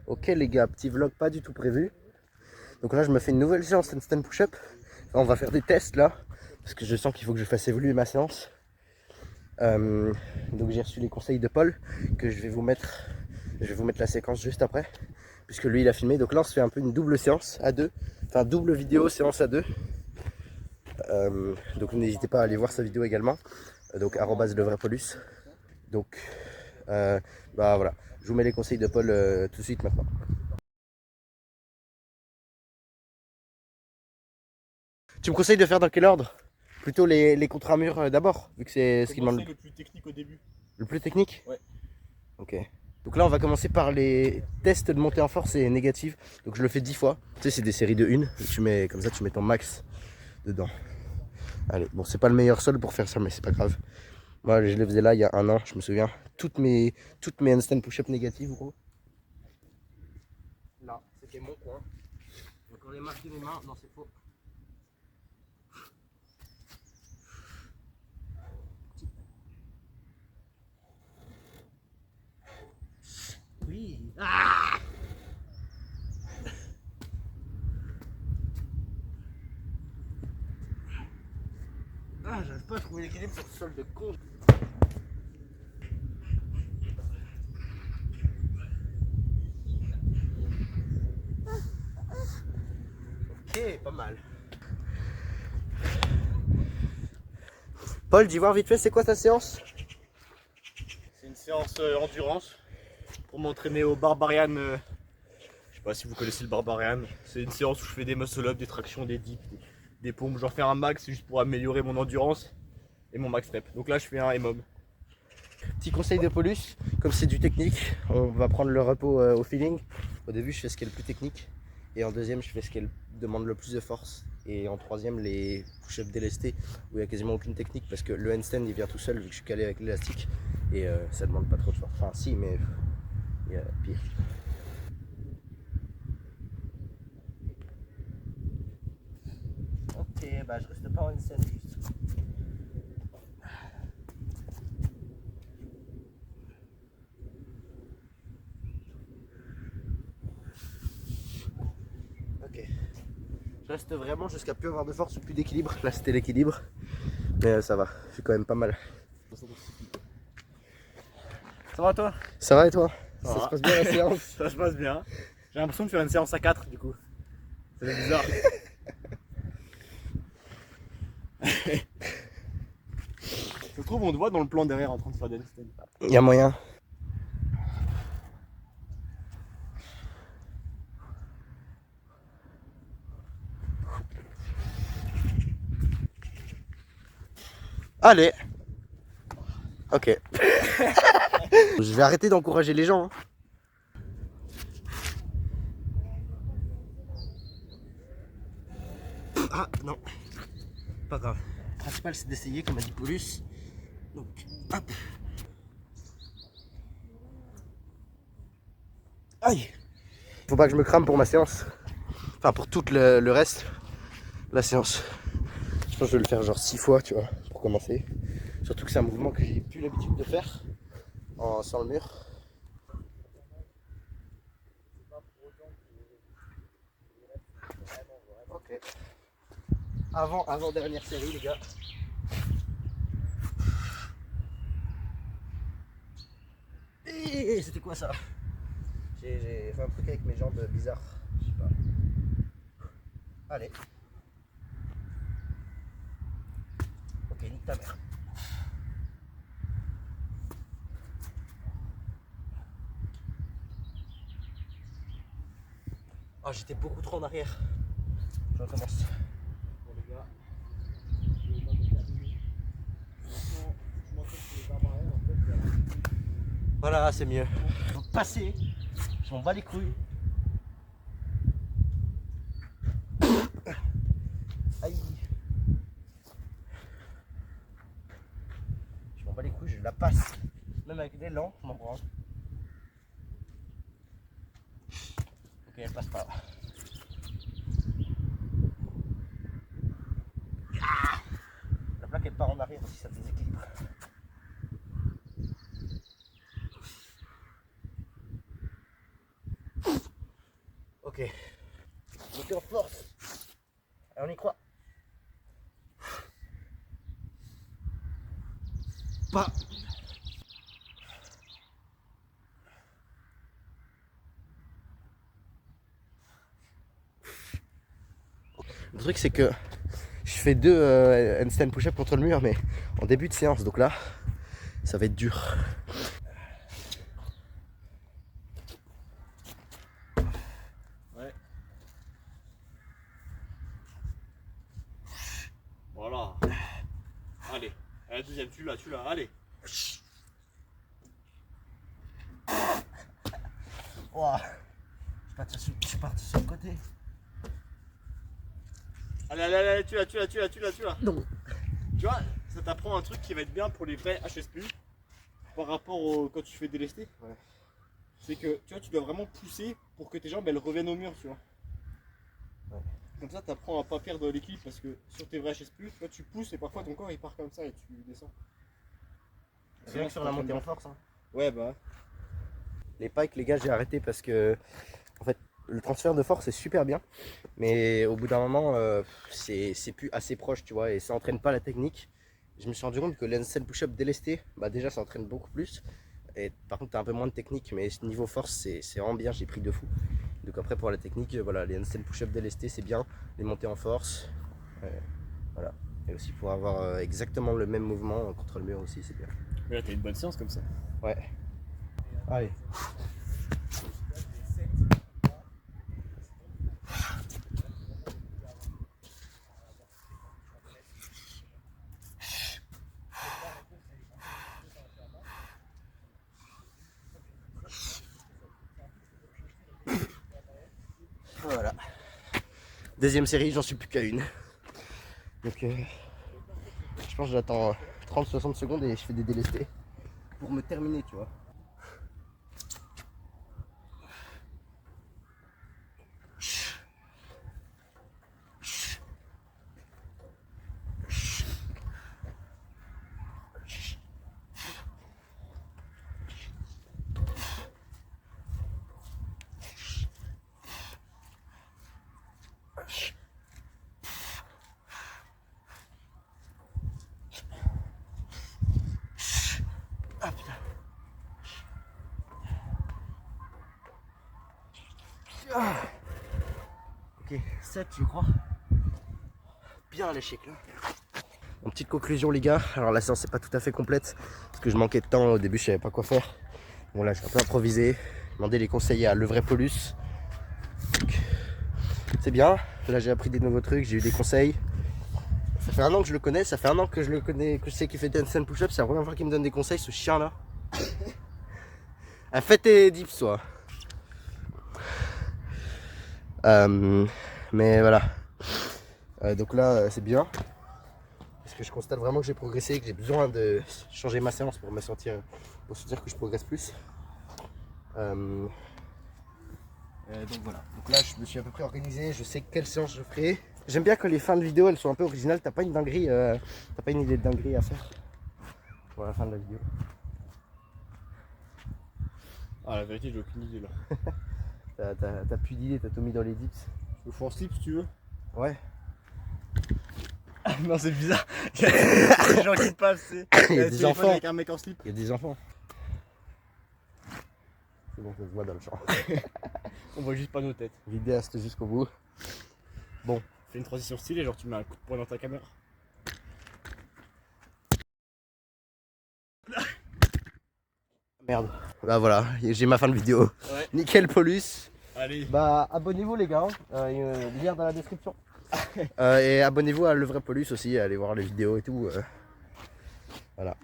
Ok les gars, petit vlog pas du tout prévu. Donc là je me fais une nouvelle séance handstand push-up. Enfin, on va faire des tests là, parce que je sens qu'il faut que je fasse évoluer ma séance. Donc j'ai reçu les conseils de Paul, que je vais vous mettre la séquence juste après, puisque lui il a filmé. Donc là on se fait un peu une double séance à deux, enfin double vidéo séance à deux. Donc n'hésitez pas à aller voir sa vidéo également, donc @levraipaulus. Donc bah voilà, je vous mets les conseils de Paul tout de suite maintenant. Tu me conseilles de faire dans quel ordre? Plutôt les contre-murs d'abord, vu que c'est ce qui demande le plus technique au début. le plus technique? Ouais. Ok. Donc là on va commencer par les tests de montée en force et négative. Donc je le fais 10 fois. Tu sais c'est des séries de 1. Tu mets comme ça, tu mets ton max dedans. Allez, bon c'est pas le meilleur sol pour faire ça mais c'est pas grave. Moi je le faisais là il y a un an, je me souviens. Toutes mes handstand push-up négatives gros. Là, c'était mon coin. Donc on les marque de mes mains, non c'est faux. Oui. Ah, j'arrive pas à trouver l'équilibre sur ce sol de con. Ok, pas mal. Paul, dis voir vite fait, c'est quoi ta séance? C'est une séance endurance pour m'entraîner au Barbarian. Je sais pas si vous connaissez le Barbarian. C'est une séance où je fais des muscle-up, des tractions, des dips, des pompes. J'en fais un max juste pour améliorer mon endurance et mon max rep. Donc là, je fais un EMOM. Petit conseil de Paulus, comme c'est du technique, on va prendre le repos au feeling. Au début, je fais ce qui est le plus technique. Et en deuxième, je fais ce qui demande le plus de force. Et en troisième, les push-ups délestés, où il n'y a quasiment aucune technique, parce que le handstand, il vient tout seul, vu que je suis calé avec l'élastique. Et ça demande pas trop de force. Enfin, si, mais il y a pire. Ok, bah je reste pas en handstand juste. Ok. Je reste vraiment jusqu'à plus avoir de force ou plus d'équilibre. Là, c'était l'équilibre. Mais ça va, je suis quand même pas mal. Ça va toi? Ça va et toi? Ça Ça se va. passe bien la séance? Ça se passe bien. J'ai l'impression de faire une séance à 4 du coup. C'est bizarre. Ça se trouve, on te voit dans le plan derrière en train de faire des handstands. Il y a moyen. Allez. Ok. Je vais arrêter d'encourager les gens. Hein. Ah non. Pas grave. Le principal c'est d'essayer comme a dit Paulus. Donc hop. Aïe. Faut pas que je me crame pour ma séance. Enfin pour tout le reste. La séance. Je pense que je vais le faire genre 6 fois tu vois. Pour commencer. Surtout que c'est un mouvement que j'ai plus l'habitude de faire. Sans le mur. Ok. Avant dernière série les gars. Et c'était quoi ça? J'ai fait un truc avec mes jambes bizarres. Je sais pas. Allez. Ok, nique ta mère. Ah, j'étais beaucoup trop en arrière. Je recommence. Bon les gars, je vais terminer. Maintenant, je m'entraîne sur les Barbarians en fait. Voilà, c'est mieux. Faut passer. Je m'en bats les couilles. Aïe. Je m'en bats les couilles, je la passe. Même avec l'élan, je m'en branle. Ok, elle passe pas. La plaque elle part en arrière aussi, ça déséquilibre. Ok. Montez en force. Allez, on y croit. Pas. Le truc c'est que je fais 2 handstand push-up contre le mur mais en début de séance, donc là ça va être dur. Ouais. Voilà. Allez. La deuxième, tu l'as, allez. Wow. Je suis parti sur le côté. Allez, tu l'as. Non. Tu vois, ça t'apprend un truc qui va être bien pour les vrais HSPU par rapport au quand tu fais délester. Ouais. C'est que tu vois, tu dois vraiment pousser pour que tes jambes elles reviennent au mur, tu vois. Ouais. Comme ça, t'apprends à pas perdre l'équilibre parce que sur tes vrais HSPU, tu vois, tu pousses et parfois ton corps il part comme ça et tu descends. C'est bien que sur la montée en force. Hein. Ouais, bah. Les pikes, les gars, j'ai arrêté parce que en fait, le transfert de force est super bien, mais au bout d'un moment, c'est plus assez proche, tu vois, et ça entraîne pas la technique. Je me suis rendu compte que l'handstand push-up délesté, bah déjà, ça entraîne beaucoup plus. Et par contre, tu as un peu moins de technique, mais niveau force, c'est vraiment bien. J'ai pris de fou. Donc après, pour la technique, voilà, les handstand push-up délestés, c'est bien. Les montées en force, voilà. Et aussi pour avoir exactement le même mouvement contre le mur aussi, c'est bien. Mais là, t'as une bonne séance comme ça. Ouais. Allez. Voilà. Deuxième série, j'en suis plus qu'à une. Donc je pense que j'attends 30-60 secondes et je fais des délestés pour me terminer, tu vois. Ah putain. Ah. Ok, 7 je crois. Bien à l'échec là. En petite conclusion les gars, alors la séance n'est pas tout à fait complète parce que je manquais de temps, au début je savais pas quoi faire. Bon là j'ai un peu improvisé, demandé les conseils à Le Vrai Paulus. C'est bien, là j'ai appris des nouveaux trucs, j'ai eu des conseils. Ça fait 1 an que je le connais, ça fait 1 an que je le connais, que je sais qu'il fait des handstand push-up, c'est la première fois qu'il me donne des conseils, ce chien là. Fais tes dips toi. Mais voilà. Donc là c'est bien. Parce que je constate vraiment que j'ai progressé et que j'ai besoin de changer ma séance pour se dire que je progresse plus. Donc voilà. Donc là je me suis à peu près organisé, je sais quelle séance je ferai. J'aime bien que les fins de vidéo elles sont un peu originales, t'as pas une dinguerie, t'as pas une idée de dinguerie à faire pour la fin de la vidéo. Ah, la vérité, j'ai aucune idée là. T'as plus d'idée, t'as tout mis dans les dips. Je le fais en slip si tu veux. Ouais. Non, c'est bizarre. Il y a des gens qui passent, tu sais. Il y a des enfants. Avec un mec en slip. Il y a des enfants. C'est bon, ça se voit dans le champ. On voit juste pas nos têtes. Vidéaste jusqu'au bout. Bon. Fais une transition stylée, genre tu mets un coup de poing dans ta caméra. Merde. Bah voilà, j'ai ma fin de vidéo. Ouais. Nickel Paulus. Allez. Bah abonnez-vous les gars, lien dans la description. Et abonnez-vous à Le Vrai Paulus aussi, allez voir les vidéos et tout. Voilà.